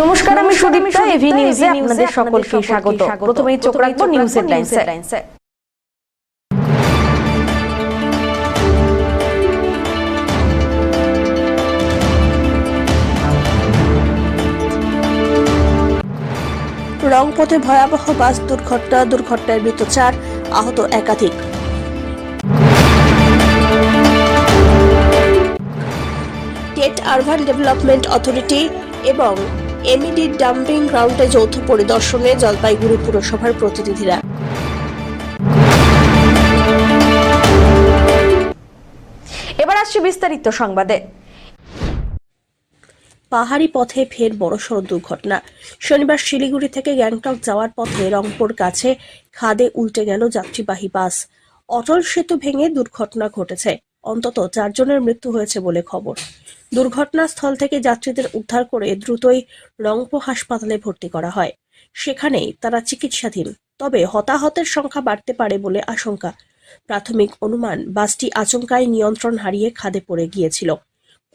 নমস্কার, আমি সুদীপ্তা। এভি নিউজে আপনাদের সকলকে স্বাগত। প্রথমেই চোখ রাখবো নিউজ হেডলাইনসে। রংপথে ভয়াবহ বাস দুর্ঘটনায় মৃত 4, আহত একাধিক। টেট আরবান ডেভেলপমেন্ট অথরিটি এবং এমইডি ডাম্পিং গ্রাউন্ডে যৌথ পরিদর্শনে জলপাইগুড়ি পুরসভার প্রতিনিধিরা। এবার আসছে বিস্তারিত সংবাদে। পাহাড়ি পথে ফের বড়সড় দুর্ঘটনা। শনিবার শিলিগুড়ি থেকে গ্যাংটক যাওয়ার পথে রংপুর কাছে খাদে উল্টে গেল যাত্রীবাহী বাস। অটল সেতু ভেঙে দুর্ঘটনা ঘটেছে। অন্তত 4 জনের মৃত্যু হয়েছে বলে খবর। দুর্ঘটনাস্থল থেকে যাত্রীদের উদ্ধার করে দ্রুতই রংপুর হাসপাতালে ভর্তি করা হয়। সেখানেই তারা চিকিৎসাধীন। তবে হতাহতের সংখ্যা বাড়তে পারে বলে আশঙ্কা। প্রাথমিক অনুমান, বাসটি আচমকাই নিয়ন্ত্রণ হারিয়ে খাদে পড়ে গিয়েছিল।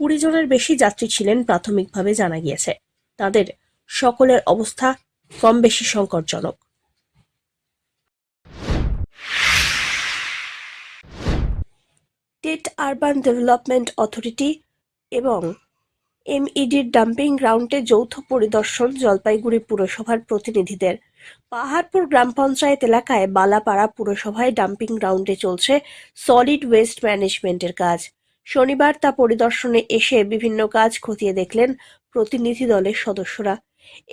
20 জনের বেশি যাত্রী ছিলেন প্রাথমিকভাবে জানা গিয়েছে। তাদের সকলের অবস্থা কম বেশি সংকটজনক। টেট আরবান ডেভেলপমেন্ট অথরিটি এবং এমইডির ডাম্পিং গ্রাউন্ডে যৌথ পরিদর্শন জলপাইগুড়ি পুরসভার প্রতিনিধিদের। পাহাড়পুর গ্রাম পঞ্চায়েত এলাকায় বালাপাড়া পুরসভায় ডাম্পিং গ্রাউন্ডে চলছে সলিড ওয়েস্ট ম্যানেজমেন্টের কাজ। শনিবার তা পরিদর্শনে এসে বিভিন্ন কাজ খতিয়ে দেখলেন প্রতিনিধি দলের সদস্যরা।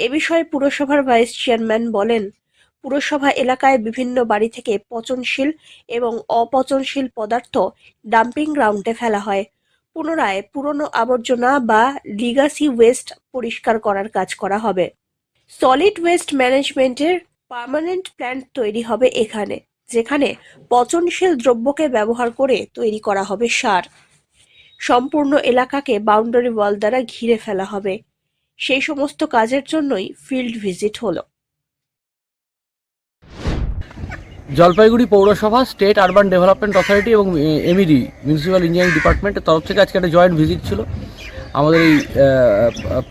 এ বিষয়ে পুরসভার ভাইস চেয়ারম্যান বলেন, পুরসভা এলাকায় বিভিন্ন বাড়ি থেকে পচনশীল এবং অপচনশীল পদার্থ ডাম্পিং গ্রাউন্ডে ফেলা হয়। পুনরায় পুরনো আবর্জনা বা লিগাসি ওয়েস্ট পরিষ্কার করার কাজ করা হবে। সলিড ওয়েস্ট ম্যানেজমেন্টের পার্মানেন্ট প্ল্যান্ট তৈরি হবে এখানে, যেখানে পচনশীল দ্রব্যকে ব্যবহার করে তৈরি করা হবে সার। সম্পূর্ণ এলাকাকে বাউন্ডারি ওয়াল দ্বারা ঘিরে ফেলা হবে। সেই সমস্ত কাজের জন্যই ফিল্ড ভিজিট হলো। জলপাইগুড়ি পৌরসভা, স্টেট আরবান ডেভেলপমেন্ট অথরিটি এবং এমইডি মিউনিসিপ্যাল ইঞ্জিনিয়ারিং ডিপার্টমেন্টের তরফ থেকে আজকে একটা জয়েন্ট ভিজিট ছিল আমাদের এই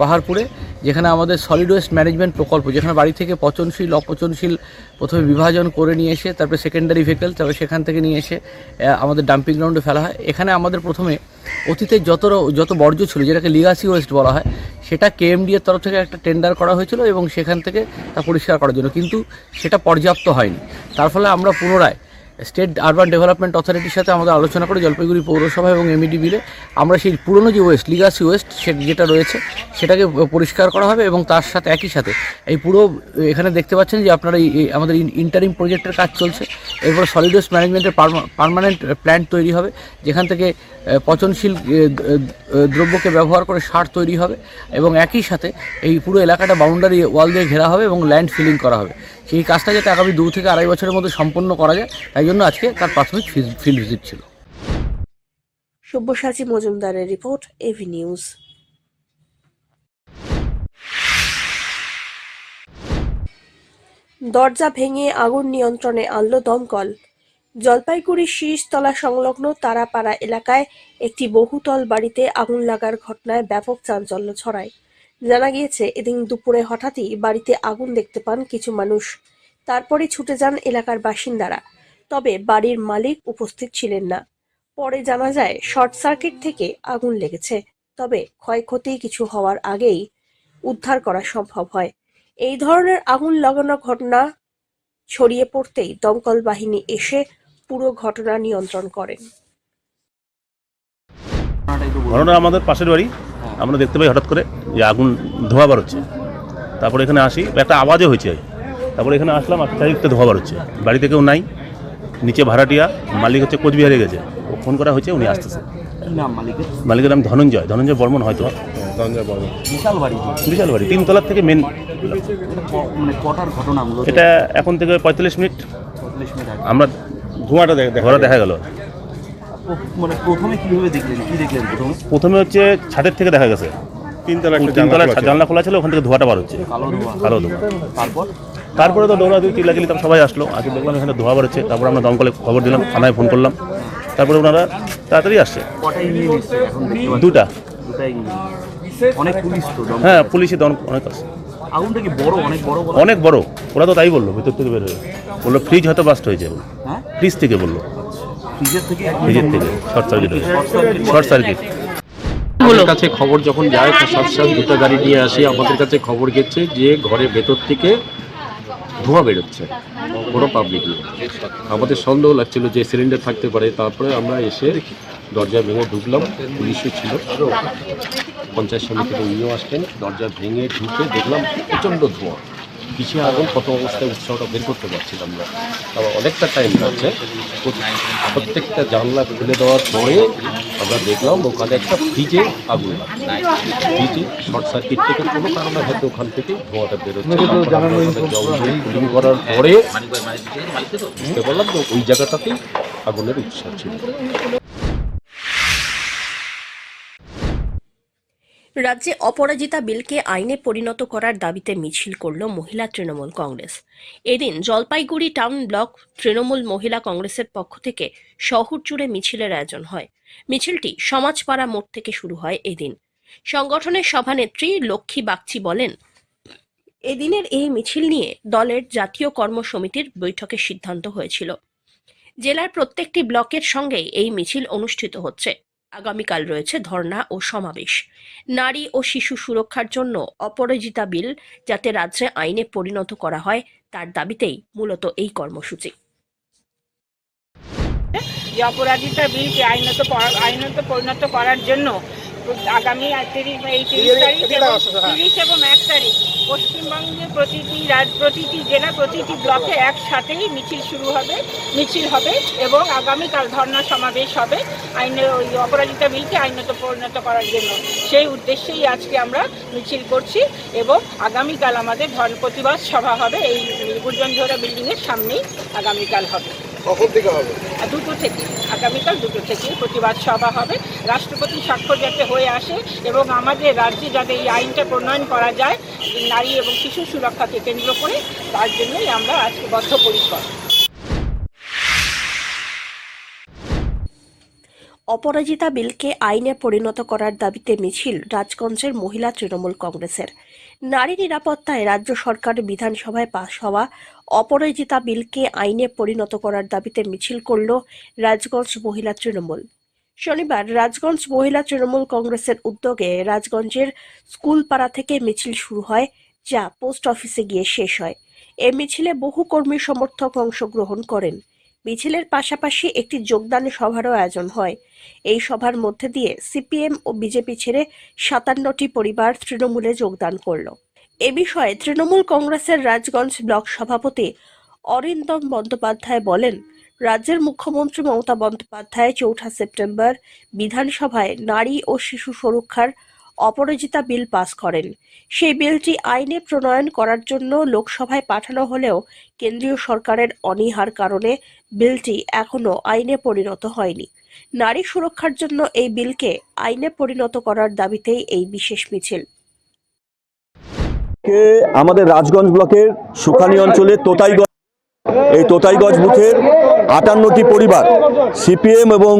পাহাড়পুরে, যেখানে আমাদের সলিড ওয়েস্ট ম্যানেজমেন্ট প্রকল্প, যেখানে বাড়ি থেকে পচনশীল অপচনশীল প্রথমে বিভাজন করে নিয়ে এসে তারপরে সেকেন্ডারি ভেহিকেল, তারপরে সেখান থেকে নিয়ে এসে আমাদের ডাম্পিং গ্রাউন্ডে ফেলা হয়। এখানে আমাদের প্রথমে অতীতের যত বর্জ্য ছিল, যেটাকে লিগাসি ওয়েস্ট বলা হয়, সেটা কেএমডি এর তরফ থেকে একটা টেন্ডার করা হয়েছিল এবং সেখান থেকে তা পরিষ্কার করার জন্য, কিন্তু সেটা পর্যাপ্ত হয়নি। তার ফলে আমরা পুনরায় স্টেট আরবান ডেভেলপমেন্ট অথরিটির সাথে আমাদের আলোচনা করে জলপাইগুড়ি পৌরসভা এবং এমইডি মিলে আমরা সেই পুরনো যে ওয়েস্ট, লিগাসি ওয়েস্ট যেটা রয়েছে, সেটাকে পরিষ্কার করা হবে। এবং তার সাথে একই সাথে এই পুরো এখানে দেখতে পাচ্ছেন যে আপনারা আমাদের ইন্টারিম প্রজেক্টের কাজ চলছে। এরপর সলিড ওয়েস্ট ম্যানেজমেন্টের পার্মানেন্ট প্ল্যান্ট তৈরি হবে, যেখান থেকে পচনশীল দ্রব্যকে ব্যবহার করে সার তৈরি হবে। এবং একই সাথে এই পুরো এলাকাটা বাউন্ডারি ওয়াল দিয়ে ঘেরা হবে এবং ল্যান্ড ফিলিং করা হবে। সেই কাজটা যাতে আগামী 2 থেকে আড়াই বছরের মধ্যে সম্পন্ন করা যায়, তাই জন্য আজকে তার প্রাথমিক ফিল্ড ভিজিট ছিল। সব্যসাচী মজুমদারের রিপোর্ট, এভি নিউজ। দরজা ভেঙে আগুন নিয়ন্ত্রণে আনলো দমকল। জলপাইগুড়ি শীষতলা সংলগ্ন তারাপাড়া এলাকায় একটি বহুতল বাড়িতে আগুন লাগার ঘটনায় ব্যাপক চাঞ্চল্য ছড়ায়। জানা গিয়েছে, এদিন দুপুরে হঠাৎই বাড়িতে আগুন দেখতে পান কিছু মানুষ। তারপরে ছুটে যান এলাকার বাসিন্দারা। তবে বাড়ির মালিক উপস্থিত ছিলেন না। পরে জানা যায় শর্ট সার্কিট থেকে আগুন লেগেছে। তবে ক্ষয়ক্ষতি কিছু হওয়ার আগেই উদ্ধার করা সম্ভব হয়। এই ধরনের আগুন লাগানো ঘটনা ছড়িয়ে পড়তেই দমকল বাহিনী এসে পুরো ঘটনা নিয়ন্ত্রণ করেন। ঘটনা আমাদের পাশের বাড়ি, আমরা দেখতে পাই হঠাৎ করে যে আগুন ধোঁয়া বার হচ্ছে। তারপরে এখানে আসি, একটা আওয়াজও হয়েছে। তারপরে এখানে আসলাম, চারিদিকটা ধোঁয়া বার হচ্ছে। বাড়িতে কেউ নাই, নিচে ভাড়াটিয়া, মালিক হচ্ছে কোচবিহারে গেছে, ও ফোন করা হয়েছে, উনি আসতেছে। মালিকের নাম ধনঞ্জয় বর্মন, হয়তো বিশাল বাড়ি 3 তলার থেকে মেন। এটা এখন থেকে 45 মিনিট আমরা ধোঁয়াটা দেখা গেল। মানে প্রথমে কিভাবে দেখলেন, কি দেখলেন? প্রথমে হচ্ছে ছাদের থেকে দেখা গেছে, 3 তলার জানলা খোলা ছিল, ওখান থেকে ধোঁয়াটা বার হচ্ছে, কালো ধোঁয়া। তারপরে তো দৌড়াদৌড়ি চিল্লাচিল্লি, তারপর সবাই আসলো, আজকে দেখলাম এখানে ধোঁয়া বার হচ্ছে। তারপর আমরা দমকলে খবর দিলাম, থানায় ফোন করলাম। তারপরে ওনারা তাড়াতাড়ি আসছে। 2টা। অনেক পুলিশ তো দমকল হ্যাঁ আছে। পুলিশের দল অনেক আছে, আগুনটা কি বড়, অনেক বড় বড়? অনেক বড়। ওরা তো তাই বললো, ভিতর থেকে বের হয়ে বললো ফ্রিজ হয়তো বাস্ট হয়েছে, হ্যাঁ, ফ্রিজ থেকে বললো, ফ্রিজের থেকে ফ্রিজের থেকে শর্ট সার্কিট হয়েছে, শর্ট সার্কিট। আমাদের কাছে খবর যখন যায় তার সাথে সাথে দুটো গাড়ি নিয়ে আসি, আমাদের কাছে খবর গেছে যে ঘরের ভেতর থেকে ধোঁয়া বেরোচ্ছে, কোনো পাবলিক নেই। আমাদের সন্দেহ লাগছিল যে সিলিন্ডার থাকতে পারে, তারপরে আমরা এসে দরজা ভেঙে ঢুকলাম, পুলিশও ছিল, পঞ্চায়েত সমিতিতে উনিও আসলেন। দরজা ভেঙে ঢুকে দেখলাম প্রচণ্ড ধোঁয়া, পিছিয়ে আগুন কত অবস্থায় উৎসাহটা বের করতে পারছিলাম না। আবার অনেকটা টাইম লাগছে, প্রত্যেকটা জানলা খুলে দেওয়ার পরে আমরা দেখলাম ওখানে একটা ফ্রিজে আগুন লাগছে। ফ্রিজে শর্ট সার্কিট থেকে কোনো কারণে হয়তো ওখান থেকে ধোঁয়াটা বেরোচ্ছে। জল দিয়ে কুলিং করার পরে বুঝতে পারলাম যে ওই জায়গাটাতেই আগুনের উৎস ছিল। রাজ্যে অপরাজিতা বিলকে আইনে পরিণত করার দাবিতে মিছিল করল মহিলা তৃণমূল কংগ্রেস। এদিন জলপাইগুড়ি টাউন ব্লক তৃণমূল মহিলা কংগ্রেসের পক্ষ থেকে শহর জুড়ে মিছিলের আয়োজন হয়। মিছিলটি সমাজপাড়া মোড় থেকে শুরু হয় এদিন। সংগঠনের সভানেত্রী লক্ষ্মী বাগচি বলেন, এদিনের এই মিছিল নিয়ে দলের জাতীয় কর্মসমিতির বৈঠকে সিদ্ধান্ত হয়েছিল। জেলার প্রত্যেকটি ব্লকের সঙ্গে এই মিছিল অনুষ্ঠিত হচ্ছে। আগামীকাল রয়েছে ধর্ণা ও সমাবেশ। নারী ও শিশু সুরক্ষার জন্য অপরাজিতা বিল যাতে রাজ্যে আইনে পরিণত করা হয় তার দাবিতেই মূলত এই কর্মসূচি। যে অপরাজিতা বিলকে আইনত পরিণত করার জন্য আগামী 30 তারিখ এবং 30 এবং 1 তারিখ পশ্চিমবঙ্গের প্রতিটি জেলা প্রতিটি ব্লকে একসাথেই মিছিল হবে এবং আগামীকাল ধর্ণা সমাবেশ হবে ওই অপরাজিতা বিলকে আইনত পরিণত করার জন্য। সেই উদ্দেশ্যেই আজকে আমরা মিছিল করছি এবং আগামীকাল আমাদের প্রতিবাদ সভা হবে এই গুরজনঝোড়া বিল্ডিংয়ের সামনেই আগামীকাল হবে। কখন থেকে হবে? 2টো থেকে, আগামীকাল 2টো থেকে প্রতিবাদ সভা হবে। রাষ্ট্রপতি স্বাক্ষর যাতে হয়ে আসে এবং আমাদের রাজ্যে যাতে এই আইনটা প্রণয়ন করা যায় নারী এবং শিশু সুরক্ষাকে কেন্দ্র করে, তার জন্যই আমরা আজকে বদ্ধপরিকর। অপরাজিতা বিলকে আইনে পরিণত করার দাবিতে মিছিল রাজগঞ্জের মহিলা তৃণমূল কংগ্রেসের। নারী নিরাপত্তায় রাজ্য সরকারের বিধানসভায় পাশ হওয়া অপরাজিতা বিলকে আইনে পরিণত করার দাবিতে মিছিল করল রাজগঞ্জ মহিলা তৃণমূল। শনিবার রাজগঞ্জ মহিলা তৃণমূল কংগ্রেসের উদ্যোগে রাজগঞ্জের স্কুলপাড়া থেকে মিছিল শুরু হয়, যা পোস্ট অফিসে গিয়ে শেষ হয়। এ মিছিলে বহু কর্মী সমর্থক অংশগ্রহণ করেন। মিছিলের পাশাপাশি একটি যোগদান সভারও আয়োজন হয়। এই সভার মধ্যে দিয়ে সিপিএম ও বিজেপি ছেড়ে 57টি পরিবার তৃণমূলে যোগদান করল। এ বিষয়ে তৃণমূল কংগ্রেসের রাজগঞ্জ ব্লক সভাপতি অরিন্দম বন্দ্যোপাধ্যায় বলেন, রাজ্যের মুখ্যমন্ত্রী মমতা বন্দ্যোপাধ্যায় 4 সেপ্টেম্বর বিধানসভায় নারী ও শিশু সুরক্ষার অপরাজিতা বিল পাস করেন। সেই বিলটি আইনে প্রণয়ন করার জন্য লোকসভায় পাঠানো হলেও কেন্দ্রীয় সরকারের অনীহার কারণে বিলটি এখনো আইনে পরিণত হয়নি। নারী সুরক্ষার জন্য এই বিলকে আইনে পরিণত করার দাবিতেই এই বিশেষ মিছিল। আমাদের রাজগঞ্জ ব্লকের সুখানি অঞ্চলে তোতাইগঞ্জ বুথের 58টি পরিবার সিপিএম এবং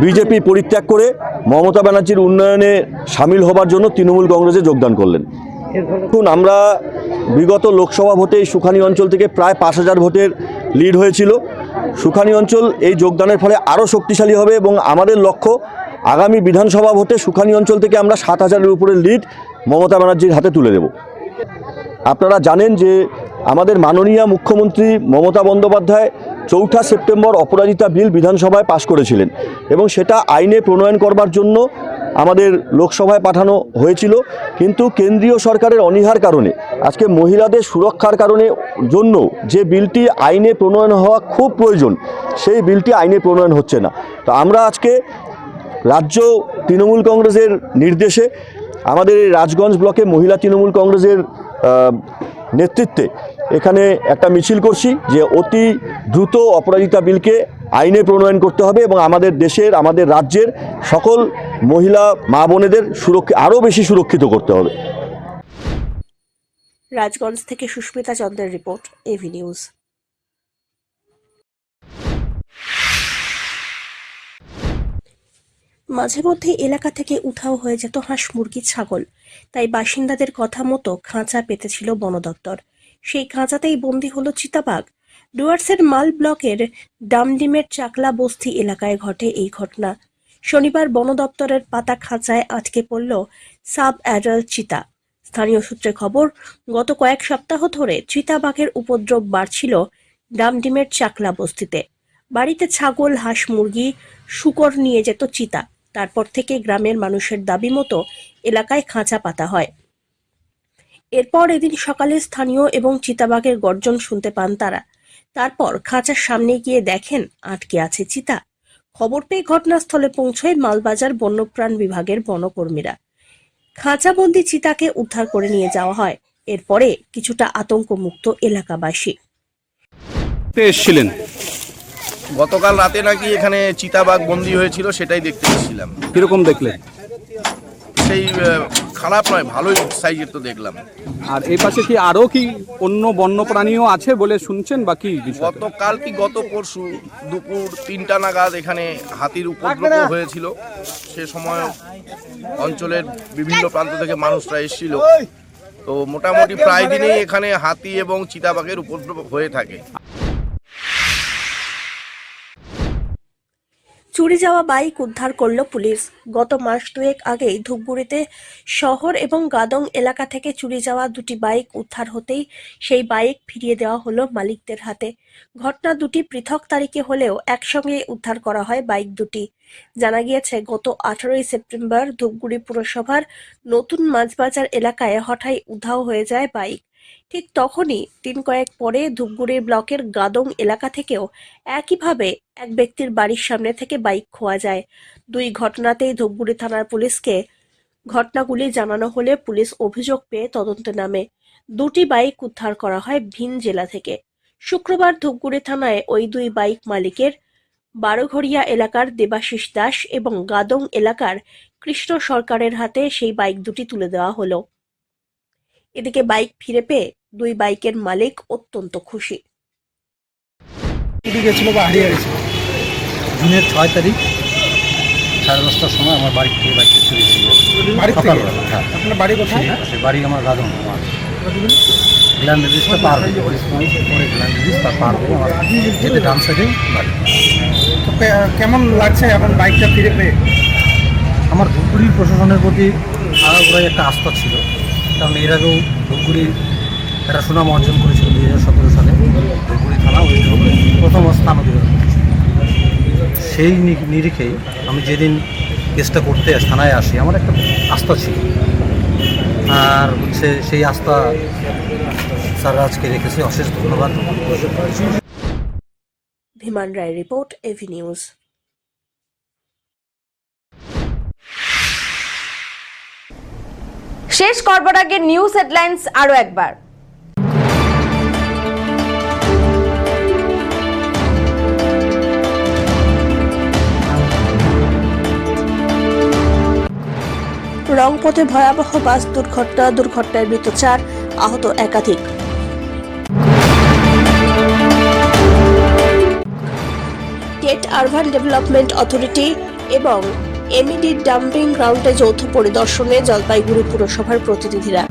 বিজেপি পরিত্যাগ করে মমতা ব্যানার্জির উন্নয়নে সামিল হবার জন্য তৃণমূল কংগ্রেসে যোগদান করলেন। এখন আমরা বিগত লোকসভা ভোটে এই সুখানি অঞ্চল থেকে প্রায় 5000 ভোটের লিড হয়েছিল। সুখানি অঞ্চল এই যোগদানের ফলে আরও শক্তিশালী হবে এবং আমাদের লক্ষ্য আগামী বিধানসভা ভোটে সুখানি অঞ্চল থেকে আমরা 7000-এর উপরে লিড মমতা ব্যানার্জির হাতে তুলে দেব। আপনারা জানেন যে আমাদের মাননীয় মুখ্যমন্ত্রী মমতা বন্দ্যোপাধ্যায় 4 সেপ্টেম্বর অপরাজিতা বিল বিধানসভায় পাশ করেছিলেন এবং সেটা আইনে প্রণয়ন করবার জন্য আমাদের লোকসভায় পাঠানো হয়েছিল, কিন্তু কেন্দ্রীয় সরকারের অনীহার কারণে আজকে মহিলাদের সুরক্ষার জন্য যে বিলটি আইনে প্রণয়ন হওয়া খুব প্রয়োজন সেই বিলটি আইনে প্রণয়ন হচ্ছে না। তো আমরা আজকে রাজ্য তৃণমূল কংগ্রেসের নির্দেশে আমাদের রাজগঞ্জ ব্লকে মহিলা তৃণমূল কংগ্রেসের নেতৃত্বে এখানে একটা মিছিল করছি যে অতি দ্রুত অপরাজিতা বিলকে আইনে প্রণয়ন করতে হবে এবং আমাদের দেশের আমাদের রাজ্যের সকল মহিলা মা বোনেদের আরও বেশি সুরক্ষিত করতে হবে। রাজগঞ্জ থেকে সুস্মিতা চন্দ্রের রিপোর্ট, এভি নিউজ। মাঝে মধ্যে এলাকা থেকে উধাও হয়ে যেত হাঁস, মুরগি, ছাগল। তাই বাসিন্দাদের কথা মতো খাঁচা পেতেছিল বন দপ্তর। সেই খাঁচাতেই বন্দী হলো চিতাবাঘ। ডুয়ার্সের মাল ব্লকের ডামডিমের চাকলা বস্তি এলাকায় ঘটে এই ঘটনা। শনিবার বন দপ্তরের পাতা খাঁচায় আটকে পড়ল সাব অ্যাডাল্ট চিতা। স্থানীয় সূত্রে খবর, গত কয়েক সপ্তাহ ধরে চিতাবাঘের উপদ্রব বাড়ছিল ডামডিমের চাকলা বস্তিতে। বাড়িতে ছাগল, হাঁস, মুরগি, শূকর নিয়ে যেত চিতা। তারপর থেকে গ্রামের মানুষের দাবি মতো এলাকায় খাঁচা পাতা হয়। এরপর এদিন সকালে স্থানীয় এবং চিতাবাঘের গর্জন শুনতে পান তারা। তারপর খাঁচার সামনে গিয়ে দেখেন আটকে আছে চিতা। খবর পেয়ে ঘটনাস্থলে পৌঁছয় মালবাজার বন্যপ্রাণ বিভাগের বনকর্মীরা। খাঁচাবন্দি চিতাকে উদ্ধার করে নিয়ে যাওয়া হয়। এরপরে কিছুটা আতঙ্কমুক্ত এলাকাবাসী। এসেছিলেন গতকাল রাতে নাকি এখানে চিতাবাঘ বন্দী হয়েছিল, সেটাই দেখতে এসেছিলাম। কিরকম দেখলেন? সেই খারাপ নয়, ভালোই সাইজের তো দেখলাম। আর এই পাশে কি আরো কি অন্য বন্য প্রাণীও আছে বলে শুনছেন বা কি? গতকাল কি গত পরশু দুপুর 3টা নাগাদ এখানে হাতির উপদ্রব হয়েছিল। সে সময় অঞ্চলের বিভিন্ন প্রান্ত থেকে মানুষরা এসেছিল। তো মোটামুটি প্রায় দিনেই এখানে হাতি এবং চিতাবাঘের উপদ্রব হয়ে থাকে। চুরি যাওয়া বাইক উদ্ধার করল পুলিশ। গত মাস দুয়েক আগেই ধূপগুড়িতে শহর এবং গাদং এলাকা থেকে চুরি যাওয়া দুটি বাইক উদ্ধার হতেই সেই বাইক ফিরিয়ে দেওয়া হলো মালিকদের হাতে। ঘটনা দুটি পৃথক তারিখে হলেও একসঙ্গে উদ্ধার করা হয় বাইক দুটি। জানা গিয়েছে, গত 18ই সেপ্টেম্বর ধূপগুড়ি পুরসভার নতুন মাঝবাজার এলাকায় হঠাৎ উধাও হয়ে যায় বাইক। ঠিক তখনই দিন কয়েক পরে ধূপগুড়ি ব্লকের গাদং এলাকা থেকেও একইভাবে এক ব্যক্তির বাড়ির সামনে থেকে বাইক খোয়া যায়। দুই ঘটনাতেই ধূপগুড়ি থানার পুলিশকে ঘটনাগুলি জানানো হলে পুলিশ অভিযোগ পেয়ে তদন্তে নামে। দুটি বাইক উদ্ধার করা হয় ভিন জেলা থেকে। শুক্রবার ধূপগুড়ি থানায় ওই দুই বাইক মালিকের বারোঘড়িয়া এলাকার দেবাশিস দাস এবং গাদং এলাকার কৃষ্ণ সরকারের হাতে সেই বাইক দুটি তুলে দেওয়া হলো। এদিকে বাইক ফিরে পেয়ে দুই বাইকের মালিক অত্যন্ত খুশি। গেছিল বা হারিয়ে গেছিল জুনের 6 তারিখ 10:30টার সময় আমার বাড়ি থেকে বাইকটা চুরি হয়ে গেছে। সকালবেলা। হ্যাঁ, আপনার বাড়ি কোথায়? বাড়ি আমার গাদং। আমার গ্ল্যান্ড রিলিজটা পার হয়ে পরে গ্ল্যান্ড রিলিজ তার পার হয়ে আমার যেতে ডান সাইডে বাড়ি। তো কেমন লাগছে এখন বাইকটা ফিরে পেয়ে? আমার ধূপগুড়ি প্রশাসনের প্রতি আলাদাই একটা আস্থা ছিল, কারণ এর আগেও ধূপগুড়ি একটা সুনাম অর্জন করেছিল 2017 সালে। ধূপগুড়ি থানা ওই প্রথম স্থান অধিকার করেছিল। সেই নিরিখেই আমি যেদিন কেসটা করতে থানায় আসি, আমার একটা আস্থা ছিল। আর হচ্ছে সেই আস্থা স্যার আজকে রেখেছে। অশেষ ধন্যবাদ। ভিমান রায় রিপোর্ট, এভি নিউজ। শেষ করবার আগে নিউজ হেডলাইন্স আরো একবার। রংপথে ভয়াবহ বাস দুর্ঘটনায় মৃত 4, আহত একাধিক। স্টেট আরবান ডেভেলপমেন্ট অথরিটি এবং এমইডি ডাম্পিং গ্রাউন্ডে যৌথ পরিদর্শনে জলপাইগুড়ি পুরসভার প্রতিনিধিরা।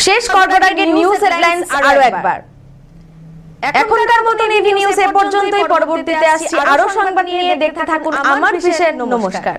শেষ করবার আগে নিউজ হেডলাইন্স আরো একবার। এখনকার মতো এভি নিউজ এ পর্যন্তই। পরবর্তীতে আসছি আরো সংবাদ নিয়ে। দেখতে থাকুন আমার বিশেষ। নমস্কার।